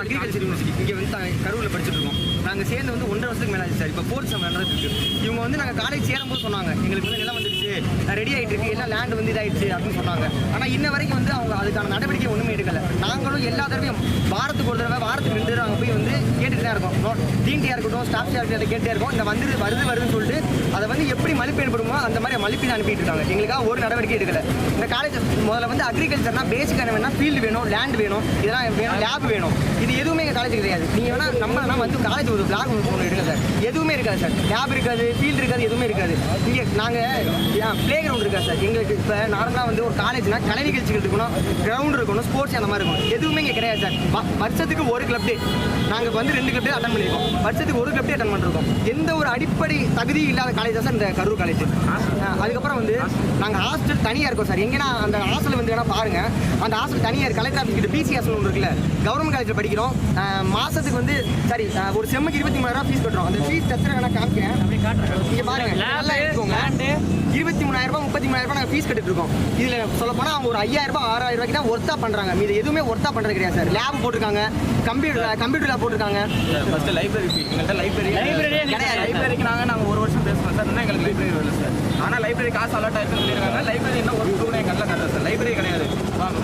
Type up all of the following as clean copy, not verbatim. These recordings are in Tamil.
அக்ரிகல்ச்சர் யூனிவர்சிட்டி இங்கே வந்து கரூரில் படிச்சுட்டு இருக்கோம். நாங்கள் சேர்ந்து வந்து 1.5 வருஷத்துக்கு மேலே ஆச்சு சார். இப்போ 4th செம் நடந்துருக்கு. இவங்க வந்து நாங்கள் காலேஜ் சேரும்போது சொன்னாங்க எங்களுக்கு வந்து நிலம் வந்துடுச்சு, ரெடி ஆகிட்டு இருக்கு, எல்லாம் லேண்ட் வந்து இதாகிடுச்சு அப்படின்னு சொன்னாங்க. ஆனால் இன்ன வரைக்கும் வந்து அவங்க அதுக்கான நடவடிக்கை ஒன்றுமே எடுக்கலை. நாங்களும் எல்லா தடவையும் வாரத்துக்கு ஒரு தடவை, வாரத்துக்கு 2 தடவை அங்கே போய் வந்து கேட்டுட்டு தான் இருக்கோம். டிஎன்டியாக இருக்கட்டும், ஸ்டாஃப் சேர்க்கிட்ட கேட்டே இருக்கோம். இந்த வருதுன்னு சொல்லிட்டு அதை வந்து எப்படி மலிப்பு ஏற்படுமோ அந்த மாதிரி மலிப்பின்னு அனுப்பிட்டு இருக்காங்க. எங்களுக்காக ஒரு நடவடிக்கை எடுக்கலை. இந்த காலேஜ் முதல்ல வந்து அக்ரிகல்ச்சர்னா பேசிக்கான வேணா ஃபீல்டு வேணும், லேண்ட் வேணும், இதெல்லாம் வேணும், லேப் வேணும். இது எதுவுமே எங்கள் காலேஜ் கிடையாது. நீங்கள் வேணா நம்மளா வந்து காலேஜ் ஒரு பிளாக் ஒன்று எடுங்க சார். எதுவுமே இருக்காது சார். லேப் இருக்காது, ஃபீல்டு இருக்காது, எதுவுமே இருக்காது. இங்கே நாங்கள் ப்ளே கிரவுண்ட் இருக்காது சார். எங்களுக்கு இப்போ நார்மலாக வந்து ஒரு காலேஜ்னா கலை நிகழ்ச்சிகள் இருக்கணும், கிரவுண்ட் இருக்கணும், ஸ்போர்ட்ஸ் அந்த மாதிரி இருக்கணும். எதுவுமே இங்கே கிடையாது சார். வருஷத்துக்கு ஒரு கிளப் டே, நாங்கள் வந்து 2 கிளப் டே அட்டன் பண்ணியிருக்கோம். வருஷத்துக்கு ஒரு கிளப் டே அட்டன் பண்ணிருக்கோம். எந்த ஒரு அடிப்படை தகுதி இல்லாத காலேஜ் தான் சார் இந்த கரூர் காலேஜ். அதுக்கப்புறம் வந்து நாங்கள் ஹாஸ்டல் தனியாக இருக்கோம் சார். எங்கன்னா அந்த ஹாஸ்டல் வந்து வேணால் பாருங்கள். அந்த ஹாஸ்டல் தனியார் கலெக்டர் ஆஃபீஸ் கிட்ட பிசி ஹாஸ்டல் ஒன்று இருக்குல்ல, கவர்மெண்ட் காலேஜில் படிக்கிறோம். மாதத்துக்கு வந்து சரி ஒரு செம்முக்கு 23,000 ஃபீஸ் கட்டுறோம். அந்த ஃபீஸ் டச்சரை வேணால் காமிக்கிறேன். இங்கே பாருங்கள், நல்லா எடுத்துக்கோங்க. 23,000 33,000 நாங்கள் ஃபீஸ் கட்டிட்டு இருக்கோம். இதில் சொல்லப்போனால் அவங்க ஒரு 5,000 6,000 ரூபாய்க்கு தான் ஒர்த்தாக பண்ணுறாங்க. இது எதுவுமே ஒர்த்தாக பண்ணுறது கிடையாது சார். லேப் போட்டிருக்காங்க, கம்ப்யூட்டர் லேப் போட்டிருக்காங்க. ஃபஸ்ட்டு லைப்ரரி எங்கள்கிட்ட லைப்ரரி கிடையாது. லைப்ரரிக்கு நாங்கள் ஒரு வருஷம் பேசுவோம் சார். இன்னும் எங்களுக்கு லைப்ரரி வரல சார். ஆனால் லைப்ரரி காசு அலாட் ஆகிருக்குன்னு சொல்லியிருக்காங்க. லைப்ரரி இன்னும் ஒரு ரூபாய் எங்கள்லாம் கட்டுறோம் சார். லைப்ரரி கிடையாது.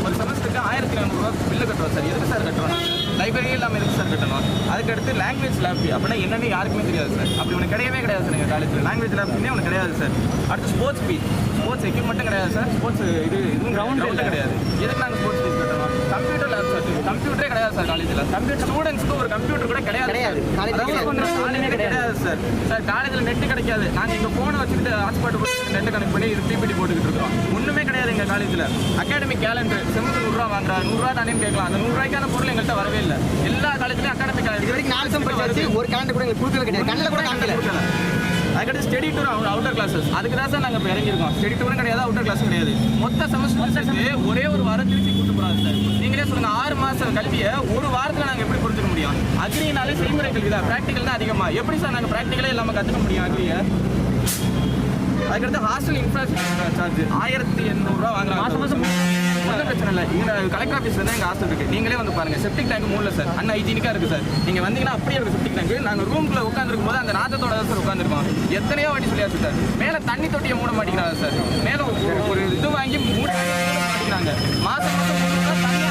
ஒரு செமஸ்டருக்கு 1,400 பில்லு கட்டுறோம் சார். எதுக்கு சார் கட்டுறோம்? லைப்ரரியே இல்லாமல் எதுக்கு சார் கட்டணும்? அதுக்கடுத்து லாங்குவேஜ் லேப் அப்படின்னா என்னன்னு யாருக்குமே தெரியாது சார். அப்படி ஒன்று கிடையவே கிடையாது சார். எங்கள் காலேஜில் லாங்குவேஜ் லேப்னே ஒன்று கிடையாது சார். அடுத்து ஸ்போர்ட்ஸ் ஃபீஸ், ஸ்போர்ட்ஸ் எக்யூப்மெண்ட்டும் கிடையாது சார். ஸ்போர்ட்ஸ் இதுவும் கிரவுண்டு கிடையாது. எதுக்கு நாங்கள் ஸ்போர்ட்ஸ் ஃபீஸ் கட்டணும்? Computer lab sir. கம்ப்யூட்டரே கிடையாது சார் காலேஜில். கம்ப்யூட்டர் ஸ்டூடெண்ட்ஸ்க்கு ஒரு கம்ப்யூட்டர் கூட கிடையாது கிடையாது சார். சார் காலேஜில் நெட்டு கிடைக்காது. நாங்கள் எங்கள் ஃபோனை வச்சுக்கிட்டு ஹாட்ஸ்பாட் நெட்டு கனெக்ட் பண்ணி இது பிபிடி போட்டுக்கிட்டு இருக்கோம். ஒன்றுமே கிடையாது எங்கள் காலேஜில். அகாடமிக் கேலண்டர் செம்முக்கு 100 ரூபா வாங்குறா, 100 ரூபா தானே கேட்கலாம். அந்த 100 ரூபாய்க்கான பொருள் எங்கள்கிட்ட வரவே இல்லை. எல்லா காலேஜ்லையும் அகாடமிக் கேலண்டர் இது வரைக்கும் 4 செம் படிச்சு ஒரு கேலண்டர் கூட எங்களுக்கு கொடுக்கவே கிடையாது. கண்ணில் கூட காமிக்கல. அதுக்கடுத்து ஸ்டடி டூர் அவுட்டர் கிளாஸஸ், அதுக்கு தான் சார் நாங்கள் இப்போ இறங்கியிருக்கோம். ஸ்டடி டூரும் கிடையாது, அவுட்டர் கிளாஸும் கிடையாது. மொத்த செமஸ்டருக்கு ஒரே ஒரு வாரம் திருச்சி கூட்டு போகிறாங்க சார். நீங்களே சொல்லுங்கள், 6 மாதம் கல்வியை ஒரு வாரத்தில் நாங்கள் எப்படி புரிஞ்சுக்க முடியும்? அக்ரினாலே செய்முறை கல்வி தான், ப்ராக்டிக்கல் தான் அதிகமாக. எப்படி சார் நாங்கள் ப்ராக்டிக்கலே இல்லாமல் கற்றுக்க முடியும் அக்ரியை? அதுக்கடுத்து ஹாஸ்டல் இன்ஃப்ராஸ்ட்ரக்சர் சார்ஜ் 1,800 ரூபா வாங்குறாங்க மாதம் மாதம். ஒன்றும் பிரச்சனை இல்லை. இந்த கலெக்டர் ஆஃபீஸ் தான் எங்கள் ஹாஸ்டல் இருக்குது. நீங்களே வந்து பாருங்கள், செப்டிக் டேங்க் மூடல சார். அன் ஹைஜீனிக்காக இருக்குது சார். நீங்கள் வந்தீங்கன்னா அப்படியே இருக்குது செப்டிக் டேங்க். நாங்கள் ரூம்குள்ளே உட்காந்துருக்கும் போது அந்த நாத்தத்தோட தான் சார் உட்காந்துருக்கோம். எத்தனையோ வாட்டி சொல்லியாச்சு சார். மேலே தண்ணி தொட்டியை மூட மாட்டேங்கிறாங்க சார். மேலே ஒரு இது வாங்கி மூட மாட்டேங்கிறாங்க. மாதம் மாதம் தனியாக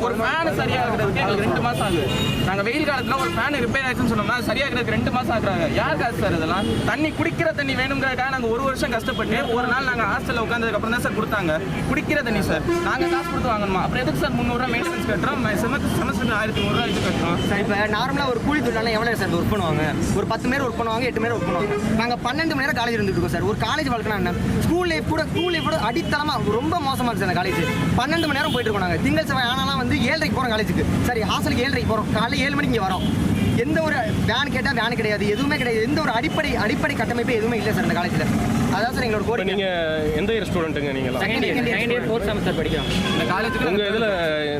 ஒரு ஃபேனு சரியாகிறதுக்கு எங்களுக்கு 2 மாதம் ஆகுது. நாங்கள் வெயில் காலத்தில் ஒரு ஃபேன் ரிப்பேர் ஆச்சுன்னு சொன்னோம்னா சரியாகிறதுக்கு 2 மாதம் ஆகுறாங்க. யார் காசு சார் இதெல்லாம்? தண்ணி குடிக்கிற தண்ணி வேணுங்கிறதுக்காக நாங்கள் 1 வருஷம் கஷ்டப்பட்டு ஒரு நாள் நாங்கள் ஹாஸ்டலில் உட்காந்ததுக்கப்புறம் தான் சார் கொடுத்தாங்க குடிக்கிற தண்ணி சார். நாங்கள் காசு கொடுத்து வாங்கணுமா? அப்புறம் எதுக்கு சார் 300 ரூபா மெயின்டெனன்ஸ் கட்டுறோம்? செமஸ்டருக்கு 1,300 ரூபா இது கட்டுறோம் சார். இப்போ நார்மலாக ஒரு கூலி தொழிலாளர் எவ்வளோ சார் ஒர்க் பண்ணுவாங்க? ஒரு 10 பேர் ஒர்க் பண்ணுவாங்க, 8 பேர் ஒர்க் பண்ணுவாங்க. நாங்கள் 12 மணி நேரம் காலேஜ் இருந்துட்டு இருக்கோம் சார். ஒரு காலேஜ் வாழ்க்கைனா என்ன? ஸ்கூல் லைஃப் கூட அடித்தளமாக ரொம்ப மோசமாக இருக்குது சார். காலேஜ் 12 மணி நேரம் போயிட்டு இருக்கோம். நாங்கள் திங்கள் செவ்வாய் ஆனாலாம் வந்து 7:30 போகிறோம் காலேஜுக்கு. சரி, ஹாஸ்டலுக்கு 7:30 போகிறோம். காலையில் 7 மணிக்கு இங்கே வரோம். எந்த ஒரு வேன் கேட்டால் வேன் கிடையாது, எதுவுமே கிடையாது. எந்த ஒரு அடிப்படை கட்டமைப்பு எதுவுமே இல்லை சார் இந்த காலேஜில். அதான் சார் எங்களோட கோரிக்கை. நீங்கள் எந்த இயர் ஸ்டூடெண்ட்டுங்க? நீங்கள் செகண்ட் இயர் 4th செமஸ்டர் படிக்கிறோம் இந்த காலேஜுக்கு. உங்கள் இதில்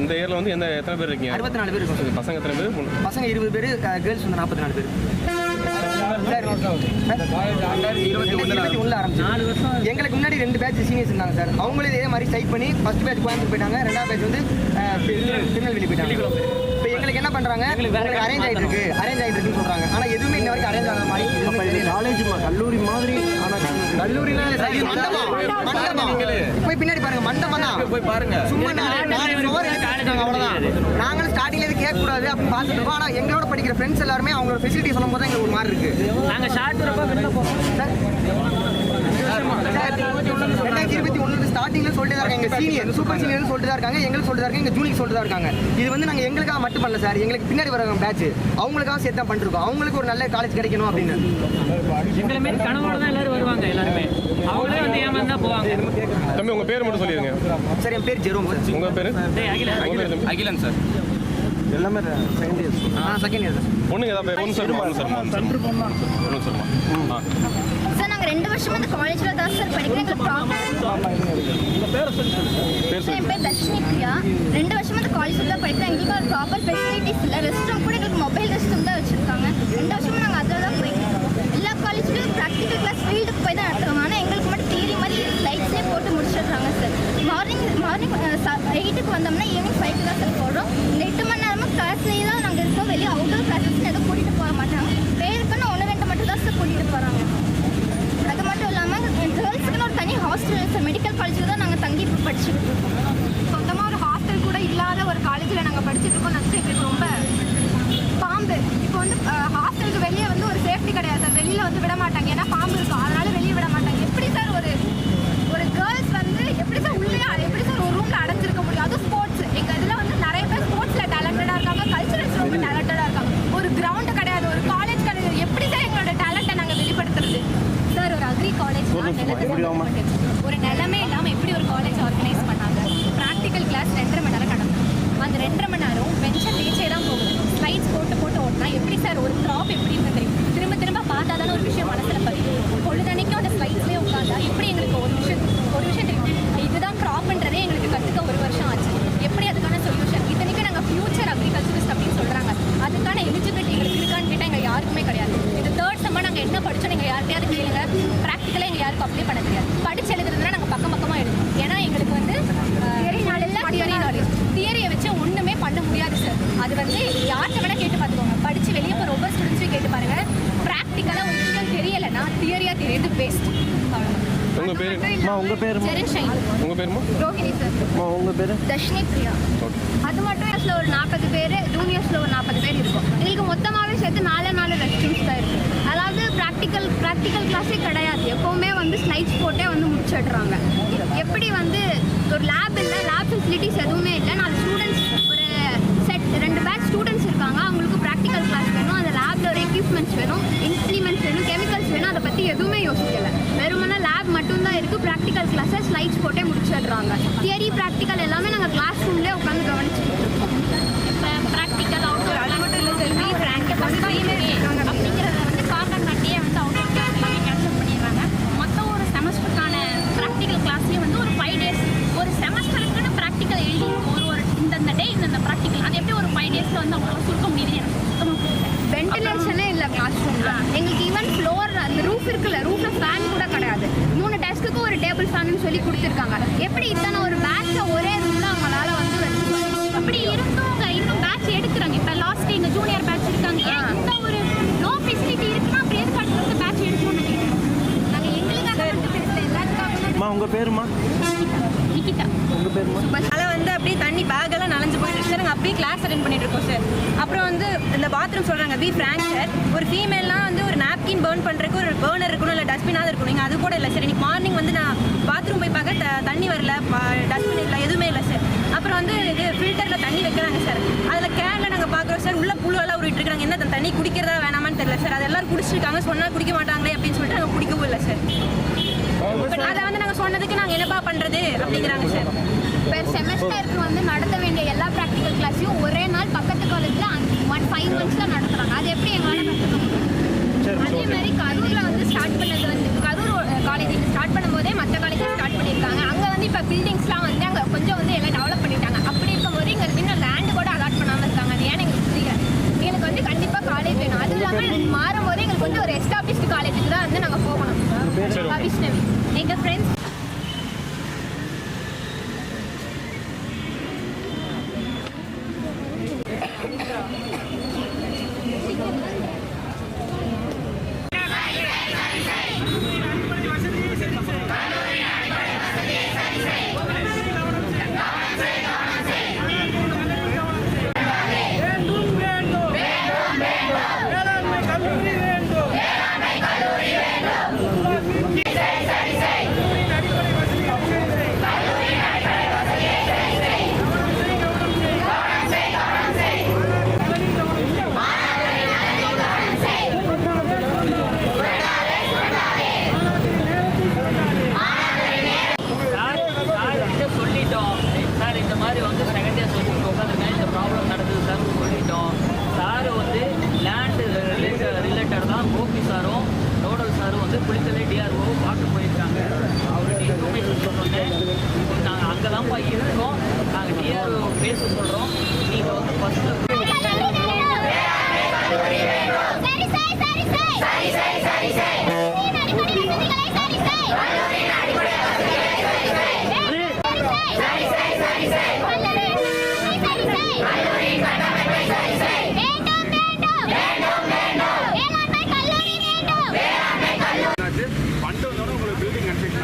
இந்த இயரில் வந்து எத்தனை பேர் இருக்கீங்க? 64 பேர் இருக்கும். பசங்க எத்தனை பேர்? பசங்க 20 பேர், கேர்ள்ஸ் வந்து 44 பேர். 2021 ஆரம்பிச்சு 4 வருஷம். எங்களுக்கு முன்னாடி 2 பேட்ச் சீனியர்ஸ் இருந்தாங்க சார். அவங்களே இதே மாதிரி ஸ்ட்ரைக் பண்ணி ஃபர்ஸ்ட் பேட்ச் கோயம்புத்தூர் போயிட்டாங்க, 2ஆவது பேட்ச் வந்து திருநெல்வேலி போயிட்டாங்க. இப்போ எங்களுக்கு என்ன பண்ணுறாங்க, அரேஞ்ச் ஆகிட்டு இருக்குன்னு சொல்கிறாங்க. ஆனால் எதுவுமே இன்ன வரைக்கும் அரேஞ்ச் ஆகாத மாதிரி காலேஜ் கல்லூரி மாதிரி. ஆனால் கல்லூரிலாம் போய் பின்னாடி பாருங்க, மண்டபம் தான் போய் பாருங்க. சும்மா அவ்வளோதான். நாங்களும் ஸ்டார்டிங்ல இது கேட்கக்கூடாது அப்படின்னு பார்த்துட்டு இருக்கோம். ஆனால் எங்களோட படிக்கிற ஃப்ரெண்ட்ஸ் எல்லாருமே அவங்களோட ஃபெசிலிட்டி சொல்லும் போது எங்களுக்கு ஒரு மாதிரி இருக்கு. நாங்கள் ஷார்ட் ரொம்ப வெளில போகிறோம் சார். 2021 ஸ்டார்டிங்ல சொல்லிட்டு தான் இருக்காங்க. எங்க சீனியர் சூப்பர் சீனியர்னு சொல்லிட்டு தான் இருக்காங்க, எங்களுக்கு சொல்லிட்டு தான் இருக்காங்க, எங்க ஜூனியர் சொல்லிட்டு தான் இருக்காங்க. இது வந்து நாங்கள் எங்களுக்காக மட்டும் பண்ணல சார். எங்களுக்கு பின்னாடி வர பேட்ச் அவங்களுக்காக சேர்த்து தான் பண்ணிருக்கோம். அவங்களுக்கு ஒரு நல்ல காலேஜ் கிடைக்கணும் அப்படின்னு. எங்களுமே கனவோட தான் எல்லாரும் வருவாங்க. எல்லாருமே அவங்களே வந்து ஏமாந்து தான் போவாங்க. தம்பி உங்கள் பேர் மட்டும் சொல்லிடுங்க சார். என் பேர் ஜெரோம். உங்கள் பேர்? அகிலன் சார். எல்லாமே second year. Second year sir. பொண்ணுங்க ஏதாவது ஒன்று சொல்லுமா? ஒன்று சொல்லுமா? சார் நாங்கள் 2 வருஷமா இந்த காலேஜில் தான் சார் படிக்கிறேன். என் பேர் தர்ஷினி பிரியா. 2 வருஷமா இந்த காலேஜில் தான் படிக்கிறேன். எங்களுக்கு ஒரு ப்ராப்பர் ஃபெசிலிட்டிஸ் இல்லை. ரெஸ்ட் ரூம் கூட எங்களுக்கு மொபைல் ரெஸ்ட் ரூம் தான் வச்சுருக்காங்க. 2 வருஷமா நாங்கள் அதில் தான் போய்க்கிறோம். எல்லா காலேஜ்லையும் ப்ராக்டிக்கல் கிளாஸ் ஃபீல்டுக்கு போய் தான் நடத்துவாங்க. ஆனால் எங்களுக்கு மட்டும் தியரி மாதிரி ஸ்லைட்ஸ்லேயே போட்டு முடிச்சிடுறாங்க சார். மார்னிங் 8க்கு வந்தோம்னா ஈவினிங் 5க்கு தான் சார் போகிறோம். இந்த 8 மணி நேரமும் கிளாஸ்லேயே தான் நாங்கள் இருக்கோம். வெளியே அவுட்டோர் கிளாஸஸ்ன்னு எதுவும் கூட்டிகிட்டு போக மாட்டாங்க. பேருக்குன்னு 1-2 மட்டும் தான் சார் கூட்டிகிட்டு போகிறாங்க. அது மட்டும் இல்லாமல் கேர்ள்ஸுக்குன்னு ஒரு தனி ஹாஸ்டல் சார். மெடிக்கல் காலேஜில் தான் நாங்கள் தங்கி படிச்சுக்கிட்டு இருக்கோம். சொந்தமாக ஒரு ஹாஸ்டல் கூட இல்லாத ஒரு காலேஜில் நாங்கள் படிச்சுட்டு இருக்கோம். நினச்சி எங்களுக்கு ரொம்ப பாம்பு. இப்போ வந்து ஹாஸ்டலுக்கு வெளியே வந்து ஒரு சேஃப்டி கிடையாது சார். வெளியில் வந்து விட மாட்டாங்க, ஏன்னா பாம்பு இருக்கும், அதனால வெளியே விட மாட்டாங்க. எப்படி சார் ஒரு கேர்ள்ஸ் வந்து எப்படி சார் உள்ளே எப்படி சார் ஒரு ரூமில் அடைஞ்சிருக்க முடியும்? அதுவும் ஸ்போர்ட்ஸ். எங்கள் இதில் வந்து நிறைய பேர் ஸ்போர்ட்ஸில் டேலண்டடாக இருக்காங்க, கல்ச்சுரல்ஸ் ரொம்ப டேலண்டடாக இருக்காங்க. ஒரு கிரவுண்டு கிடையாது, ஒரு காலேஜ் கிடையாது. எப்படி சார் எங்களோட டேலண்ட்டை நாங்கள் வெளிப்படுத்துறது? சார் ஒரு அக்ரி காலேஜ் ஒரு நிலமே இல்லாமல் எப்படி ஒரு காலேஜ் ஆர்கனைஸ் பண்ணாங்க? ப்ராக்டிக்கல் கிளாஸ் 2.5 மணி நேரம் நடக்கும். அந்த 2.5 மணி நேரம் பென்ஷன் ரீச்சே தான் போகும். ஸ்லைட்ஸ் போட்டு ஓட்டினா எப்படி சார் ஒரு க்ராப் எப்படி இருக்கு தெரியும்? திரும்ப பார்த்தா தானே ஒரு விஷயம் மனசில் பதியும். பொழுதனைக்கும் அந்த ஸ்லைட்ஸ்லேயே உட்காந்தா எப்படி எங்களுக்கு ஒரு விஷயம் தெரியும்? இதுதான் க்ராப்ன்றதே எங்களுக்கு கற்றுக்க 1 வருஷம் ஆச்சு. எப்படி அதுக்கான சொல்யூஷன்? இத்தனைக்கும் நாங்கள் ஃபியூச்சர் அக்ரிகல்ச்சரிஸ்ட் அப்படின்னு சொல்கிறாங்க. அதுக்கான எலிஜிபிலிட்டி எங்களுக்கு இருக்கான்னு கேட்டால் எங்கள் யாருக்குமே கிடையாது. இது 3rd செம்ம நாங்கள் என்ன படித்தோம் நீங்கள் யார்கிட்டயாவது கேளுங்க. ப்ராக்டிக்கலாக எங்கள் யாருக்கும் அப்ளை பண்ண தெரியாது. படிச்சு எழுதுறதுனா நாங்கள் பக்கமாக எழுதுவோம். ஏன்னா எங்களுக்கு வந்து தியரியை வச்சு ஒன்றுமே பண்ண முடியாது சார். அது வந்து யார்கிட்ட வேணால் கேட்டு பார்த்துக்கோங்க. படித்து வெளியே போகிற ஒவ்வொரு ஸ்டூடெண்ட்ஸையும் கேட்டு பாருங்கள். ப்ராக்டிக்கலாக ஒரு விஷயம் தெரியலைன்னா தியரியாக தெரியுது வேஸ்ட். உங்கள் பேர் உங்கள் பேர் உங்கள் பேருமா ரோஹிணி சார். உங்கள் பேர் தர்ஷினி பிரியா. அது மட்டும் கிளாஸில் ஒரு 40 பேர், ஜூனியர்ஸில் ஒரு 40 பேர் இருக்கும். எங்களுக்கு மொத்தமாகவே சேர்த்து 4 ரெஸ்ட்ரூம்ஸ் தான் இருக்குது. அதாவது ப்ராக்டிக்கல் கிளாஸே கிடையாது. எப்போவுமே வந்து ஸ்லைட்ஸ் போட்டே வந்து முடிச்சிடுறாங்க. எப்படி வந்து ஒரு லேப் இல்லை, லேப் ஃபெசிலிட்டிஸ் எதுவுமே இல்லை. 4 ஸ்டூடெண்ட்ஸ் ஒரு செட் 2 பேட்ச் ஸ்டூடெண்ட்ஸ் இருக்காங்க. அவங்களுக்கு ப்ராக்டிக்கல் கிளாஸ் வேணும். அந்த லேபில் ஒரு எக்யூப்மெண்ட்ஸ் வேணும், இன்ஸ்ட்ருமெண்ட்ஸ் வேணும், கெமிக்கல்ஸ் வேணும். அதை பற்றி எதுவுமே யோசிக்கலை. வெறுமனா லேப் மட்டும்தான் இருக்குது. ப்ராக்டிக்கல் கிளாஸை ஸ்லைட்ஸ் போட்டே முடிச்சிடுறாங்க. தியரி ப்ராக்டிக்கல் எல்லாமே நாங்கள் கிளாஸ் ரூம்லேயே உட்காந்து கவனிச்சுட்டு இருக்கோம். இப்போ ப்ராக்டிக்கல் அவுட்டோர் அது மட்டும் இல்லை சார். அப்படிங்கிறத வந்து கார்னர் காட்டியே வந்து அவுட்டோர் கிளாஸ் எல்லாமே கேன்சல் பண்ணிடுறாங்க. மொத்தம் ஒரு செமஸ்டருக்கான ப்ராக்டிக்கல் கிளாஸ்லேயே வந்து ஒரு 5 டேஸ் ஒரு செமஸ்டருக்குன்னு ப்ராக்டிக்கல் எழுதி ஒரு இந்த டே இந்த ப்ராக்டிக்கல் அது எப்படி ஒரு 5 டேஸில் வந்து அவங்களால சுருக்க முடியுது? எனக்கு சுத்தமாக புரியல. வென்டிலேஷனே இல்லை கிளாஸ் ரூமில். எங்களுக்கு ஈவன் ஃப்ளோர் அந்த ரூஃப் இருக்குல்ல, ரூஃபில் ஃபேன் கூட கிடையாது. 3 டெஸ்க்குக்கு ஒரு டேபிள் ஃபேன்னு சொல்லி கொடுத்துருக்காங்க. எப்படி இத்தனை ஒரு பேட்சை ஒரே ரூமில் அவங்களால வந்து அப்படி இருந்தும் அவங்க இன்னும் பேட்ச் எடுக்கிறாங்க. இப்போ லாஸ்ட் எங்கள் ஜூனியர் பேட்ச் இருக்காங்க. இந்த ஒரு லோ ஃபெசிலிட்டி இருக்குன்னா அப்படி எதுக்கு அடுத்து பேட்ச் எடுக்கணும்னு கேட்குறோம். நாங்கள் எங்களுக்காக வந்து பேசல, எல்லாருக்காக. உங்கள் பேருமா நிக்கிதா. உங்கள் பேருமா? அதில் வந்து அப்படியே தண்ணி பேக்கெல்லாம் நனைஞ்சு போயிட்டு சார். நாங்கள் அப்படியே கிளாஸ் அட்டென்ட் பண்ணிட்டு இருக்கோம் சார். அப்புறம் வந்து இந்த பாத்ரூம் சொல்கிறாங்க பி ஃப்ராங்க் சார். ஒரு ஃபீமேல்லாம் வந்து ஒரு நாப்கின் பர்ன் பண்ணுறதுக்கு ஒரு பர்னர் இருக்கணும், இல்லை டஸ்ட்பினாவது இருக்கணும். இங்கே அது கூட இல்லை சார். இன்னைக்கு மார்னிங் வந்து நான் பாத்ரூம் போய் பார்க்க தண்ணி வரல, டஸ்ட்பின் இல்லை, எதுவுமே இல்லை சார். அப்புறம் வந்து இது ஃபில்டரில் தண்ணி வைக்கிறாங்க சார். அதில் கேனில் நாங்கள் பார்க்குறோம் சார். உள்ள புழுவெல்லாம் உருவிட்டு இருக்காங்க. என்ன தண்ணி குடிக்கிறதா வேணாமான்னு தெரியல சார். அது எல்லாரும் குடிச்சிருக்காங்க. சொன்னால் குடிக்க மாட்டாங்களே அப்படின்னு சொல்லிட்டு நாங்கள் குடிக்கவும் இல்லை சார். அதை வந்து நாங்கள் சொன்னதுக்கு நாங்கள் என்னப்பா பண்ணுறது அப்படிங்கிறாங்க சார். பெர் செமஸ்டருக்கு வந்து நடத்த வேண்டிய எல்லா ப்ராக்டிக்கல் கிளாஸையும் ஒரே நாள் பக்கத்து காலேஜில் 5 மந்த்ஸில் நடத்துகிறாங்க. அது எப்படி எங்களால் கற்றுக்க முடியும்? அதே மாதிரி கரூரில் வந்து ஸ்டார்ட் பண்ணது வந்து கரூர் காலேஜ் ஸ்டார்ட் பண்ணும்போதே மற்ற காலேஜில் ஸ்டார்ட் பண்ணியிருக்காங்க. அங்கே வந்து இப்போ பில்டிங்ஸ்லாம் வந்து அங்கே கொஞ்சம் வந்து எல்லாம் டெவலப் பண்ணிட்டாங்க. அப்படி இருக்கும்போது இங்கே இன்னும் லேண்டு கூட அலாட் பண்ணாமல் இருக்காங்க. அது ஏன்னு எங்களுக்கு புரியல. எங்களுக்கு வந்து கண்டிப்பாக காலேஜ் வேணும். அதுவும் இல்லாமல் மாறும்போது எங்களுக்கு வந்து ஒரு எஸ்டாப்ளிஷ்டு காலேஜுக்கு தான் வந்து நாங்கள் போகணும். வைஷ்ணவி எங்கள் ஃப்ரெண்ட்ஸ்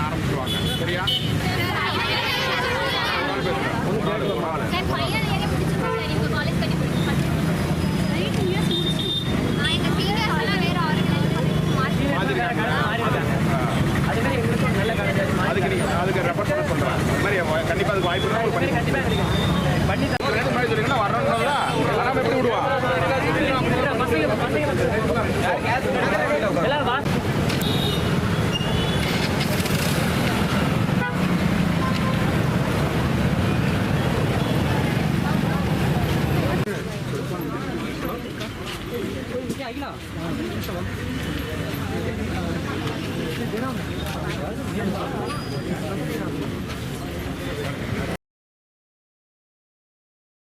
ஆரம்பிச்சிருவாங்க. சரியா? சார் ஃபைனல் இயரே முடிச்சிருக்கோம் சார். எங்கள் காலேஜ் கட்டி கொடுக்க 8 இயர்ஸ் முடிச்சிட்டோம். எங்கள் சீனியர்ஸ் எல்லாம் வேறு அதுக்கு ரெஃபர் பண்ண சொல்கிறேன். இந்த மாதிரி கண்டிப்பாக அதுக்கு வாய்ப்பு இருந்தால் பண்ணி